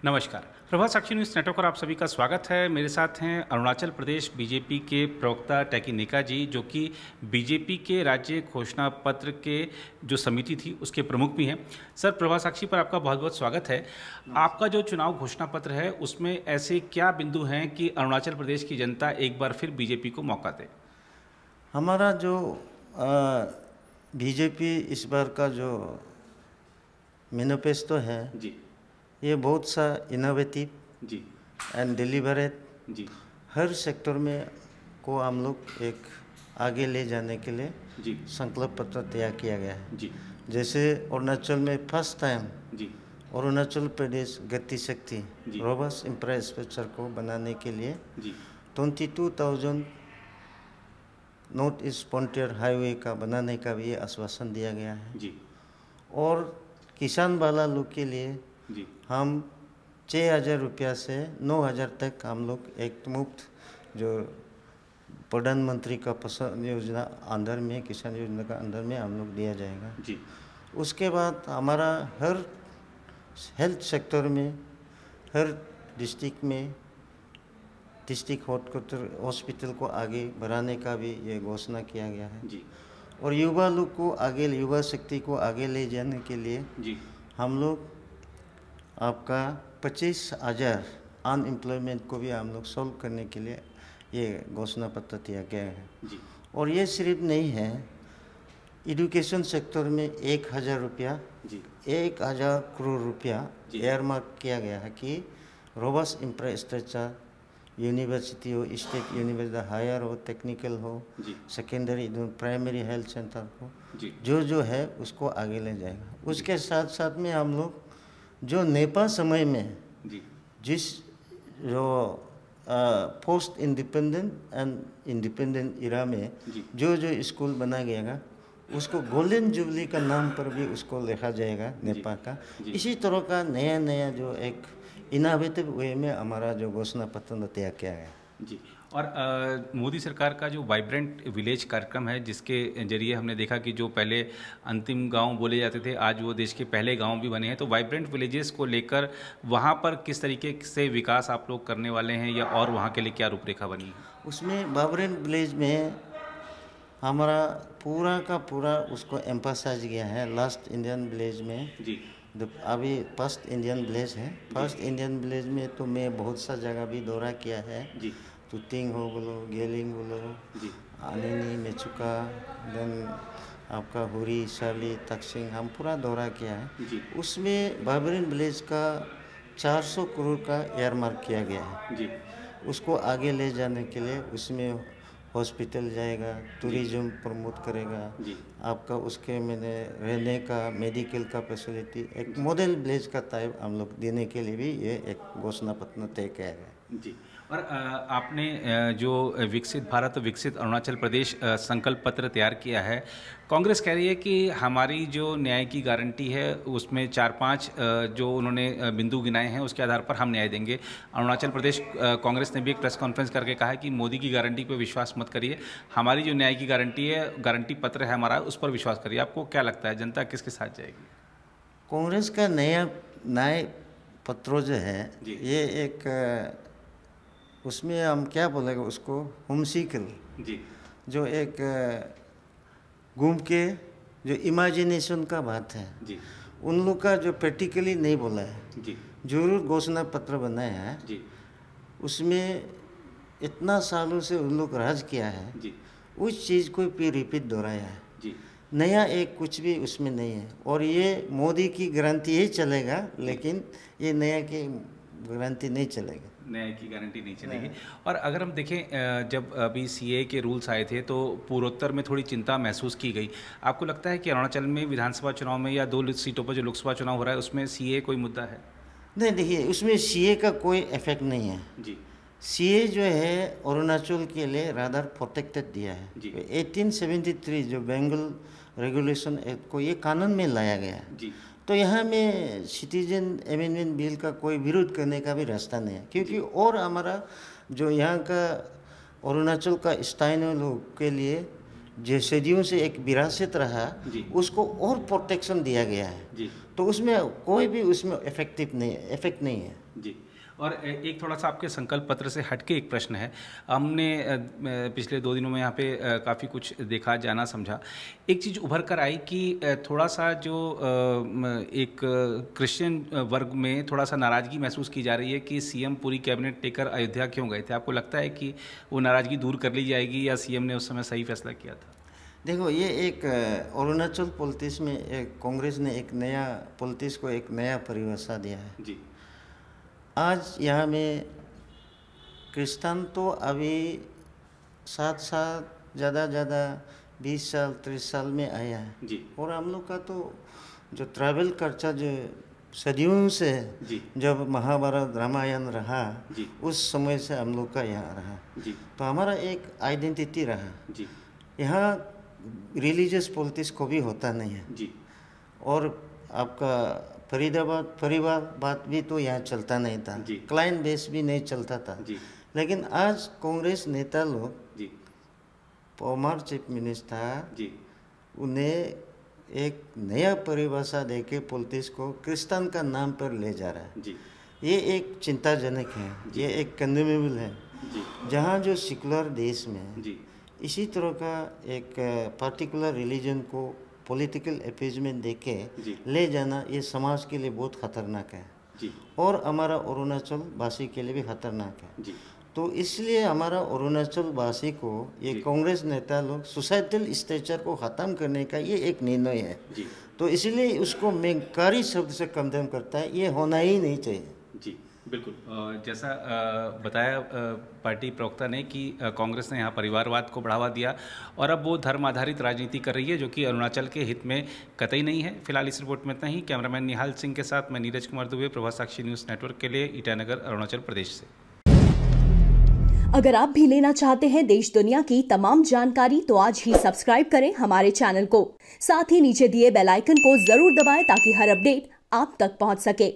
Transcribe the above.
नमस्कार। प्रभात साक्षी news network पर आप सभी का स्वागत है। मेरे साथ हैं अरुणाचल प्रदेश बीजेपी के प्रवक्ता टेकी नेका जी, जो कि बीजेपी के राज्य घोषणा पत्र के जो समिति थी उसके प्रमुख भी हैं। सर, प्रभात साक्षी पर आपका बहुत बहुत स्वागत है। आपका जो चुनाव घोषणा पत्र है उसमें ऐसे क्या बिंदु हैं कि अरुणाचल प्रदेश की जनता एक बार फिर बीजेपी को मौका दे? हमारा जो बीजेपी इस बार का जो मैनिफेस्टो है जी ये बहुत सा इनोवेटिव जी एंड डिलीवरेट जी हर सेक्टर में को हम लोग एक आगे ले जाने के लिए जी संकल्प पत्र तैयार किया गया है। जी जैसे अरुणाचल में फर्स्ट टाइम जी अरुणाचल प्रदेश गति शक्ति जी रोबस्ट इंफ्रास्ट्रक्चर को बनाने के लिए जी 22,000 नॉर्थ ईस्ट फ्रंटियर हाईवे का बनाने का भी आश्वासन दिया गया है। जी और किसान वाला लोग के लिए जी हम 6,000 रुपया से 9,000 तक हम लोग एक मुफ्त जो प्रधानमंत्री का फसल योजना अंदर में किसान योजना का अंदर में हम लोग दिया जाएगा। जी उसके बाद हमारा हर हेल्थ सेक्टर में हर डिस्ट्रिक्ट में डिस्ट्रिक्ट हॉस्पिटल को आगे बढ़ाने का भी ये घोषणा किया गया है। जी और युवा लोग को आगे युवा शक्ति को आगे ले जाने के लिए जी हम लोग आपका 25,000 अनएम्प्लॉयमेंट को भी हम लोग सॉल्व करने के लिए ये घोषणा पत्र दिया गया है। जी और ये सिर्फ नहीं है, एजुकेशन सेक्टर में 1,000 रुपया जी 1,000 करोड़ रुपया जी। एयरमार्क किया गया है कि रोबस्ट इंफ्रास्ट्रक्चर यूनिवर्सिटी हो, स्टेट यूनिवर्सिटी हायर हो, टेक्निकल हो, जी सेकेंडरी प्राइमरी हेल्थ सेंटर हो, जी जो है उसको आगे ले जाएगा। उसके साथ साथ में हम लोग जो नेपाल समय में जी जिस जो पोस्ट इंडिपेंडेंट एंड इंडिपेंडेंट इरा में जी जो स्कूल बना गया उसको गोल्डन जुबली का नाम पर भी उसको लिखा जाएगा नेपाल का। जी। इसी तरह का नया नया जो एक इनोवेटिव वे में हमारा जो घोषणा पत्र तैयार किया गया। जी। और मोदी सरकार का जो वाइब्रेंट विलेज कार्यक्रम है, जिसके जरिए हमने देखा कि जो पहले अंतिम गांव बोले जाते थे आज वो देश के पहले गांव भी बने हैं, तो वाइब्रेंट विलेजेस को लेकर वहां पर किस तरीके से विकास आप लोग करने वाले हैं, या और वहां के लिए क्या रूपरेखा बनी है? उसमें वाइब्रेंट विलेज में हमारा पूरा का पूरा उसको एम्फसाइज किया है। लास्ट इंडियन विलेज में जी अभी फर्स्ट इंडियन विलेज है। फर्स्ट इंडियन विलेज में तो मैं बहुत सा जगह भी दौरा किया है। जी तुतिंग हो बोलो, गेलिंग बोलो, जी आनिनी, मेचुका, देन आपका हुरी, शाली, तक्सिंग, हम पूरा दौरा किया है। जी उसमें वाइब्रेंट विलेज का 400 करोड़ का एयरमार्क किया गया है। जी उसको आगे ले जाने के लिए उसमें हॉस्पिटल जाएगा, टूरिज्म प्रमोट करेगा, जी आपका उसके मैंने रहने का मेडिकल का फैसिलिटी एक मॉडल विलेज का टाइप हम लोग देने के लिए भी ये एक घोषणा पत्र तय किया गया। जी। और आपने जो विकसित भारत विकसित अरुणाचल प्रदेश संकल्प पत्र तैयार किया है, कांग्रेस कह रही है कि हमारी जो न्याय की गारंटी है उसमें 4-5 जो उन्होंने बिंदु गिनाए हैं उसके आधार पर हम न्याय देंगे। अरुणाचल प्रदेश कांग्रेस ने भी एक प्रेस कॉन्फ्रेंस करके कहा है कि मोदी की गारंटी पर विश्वास मत करिए, हमारी जो न्याय की गारंटी है, गारंटी पत्र है हमारा, उस पर विश्वास करिए। आपको क्या लगता है जनता किसके साथ जाएगी? कांग्रेस का नया न्याय पत्र जो है ये एक उसमें हम क्या बोलेंगे उसको हुमसिकल जी जो एक घूम के जो इमेजिनेशन का बात है जी उन लोग का जो प्रैक्टिकली नहीं बोला है, जी जरूर घोषणा पत्र बनाया है। जी उसमें इतना सालों से उन लोग राज किया है, जी उस चीज़ को भी रिपीट दोहराया है। जी नया एक कुछ भी उसमें नहीं है। और ये मोदी की गारंटी ही चलेगा, लेकिन ये नया की गारंटी नहीं चलेगा, न्याय की गारंटी नहीं चलेगी। और अगर हम देखें जब अभी सीए के रूल्स आए थे तो पूर्वोत्तर में थोड़ी चिंता महसूस की गई। आपको लगता है कि अरुणाचल में विधानसभा चुनाव में या 2 सीटों पर जो लोकसभा चुनाव हो रहा है उसमें सीए कोई मुद्दा है? नहीं, देखिए उसमें सीए का कोई इफेक्ट नहीं है। जी सीए जो है अरुणाचल के लिए रादर प्रोटेक्टेड दिया है। जी 1873 जो बेंगल रेगुलेशन एक्ट को ये कानून में लाया गया है। जी तो यहाँ में सिटीजन अमेंडमेंट बिल का कोई विरोध करने का भी रास्ता नहीं है, क्योंकि और हमारा जो यहाँ का अरुणाचल का स्थानीय लोग के लिए जो सदियों से एक विरासत रहा उसको और प्रोटेक्शन दिया गया है जी। तो उसमें कोई भी उसमें इफेक्ट नहीं है जी। और एक थोड़ा सा आपके संकल्प पत्र से हटके एक प्रश्न है। हमने पिछले 2 दिनों में यहाँ पे काफ़ी कुछ देखा, जाना, समझा। एक चीज़ उभर कर आई कि थोड़ा सा जो एक क्रिश्चियन वर्ग में थोड़ा सा नाराज़गी महसूस की जा रही है कि सीएम पूरी कैबिनेट लेकर अयोध्या क्यों गए थे। आपको लगता है कि वो नाराज़गी दूर कर ली जाएगी या सीएम ने उस समय सही फैसला किया था? देखो, ये एक अरुणाचल पॉलिटिक्स में कांग्रेस ने एक नया पॉलिटिक्स को एक नया परिभाषा दिया है जी। आज यहाँ में क्रिश्चियन तो अभी साथ ज़्यादा 20 साल 30 साल में आया है जी। और हम लोग का तो जो ट्रैवल कल्चर जो सदियों से जी। जब महाभारत रामायण रहा जी। उस समय से हम लोग का यहाँ रहा जी। तो हमारा एक आइडेंटिटी रहा जी। यहाँ रिलीजियस पॉलिटिक्स को भी होता नहीं है जी। और आपका परिवार बात भी तो यहाँ चलता नहीं था, क्लाइंट बेस भी नहीं चलता था जी। लेकिन आज कांग्रेस नेता लोग जी, फॉर्मर चीफ मिनिस्टर जी, उन्हें एक नया परिभाषा देके पॉलिटिक्स को क्रिश्चियन का नाम पर ले जा रहा है जी। ये एक चिंताजनक है, ये एक कंडेमेबल है जी। जहाँ जो सेकुलर देश में जी, इसी तरह का एक पर्टिकुलर रिलीजन को पॉलिटिकल अपीजमेंट देके ले जाना, ये समाज के लिए बहुत खतरनाक है जी। और हमारा अरुणाचल वासी के लिए भी खतरनाक है जी। तो इसलिए हमारा अरुणाचल वासी को ये कांग्रेस नेता लोग सोसाइटल स्ट्रक्चर को ख़त्म करने का ये एक निर्णय है जी। तो इसलिए उसको मैं कारी शब्द से कंडेम करता है, ये होना ही नहीं चाहिए जी। बिल्कुल, जैसा बताया पार्टी प्रवक्ता ने कि कांग्रेस ने यहाँ परिवारवाद को बढ़ावा दिया और अब वो धर्म आधारित राजनीति कर रही है, जो कि अरुणाचल के हित में कतई नहीं है। फिलहाल इस रिपोर्ट में इतना ही। कैमरामैन निहाल सिंह के साथ मैं नीरज कुमार दुबे, प्रभा साक्षी न्यूज़ नेटवर्क के लिए ईटानगर, अरुणाचल प्रदेश से। अगर आप भी लेना चाहते हैं देश दुनिया की तमाम जानकारी तो आज ही सब्सक्राइब करें हमारे चैनल को। साथ ही नीचे दिए बेल आइकन को जरूर दबाएं ताकि हर अपडेट आप तक पहुंच सके।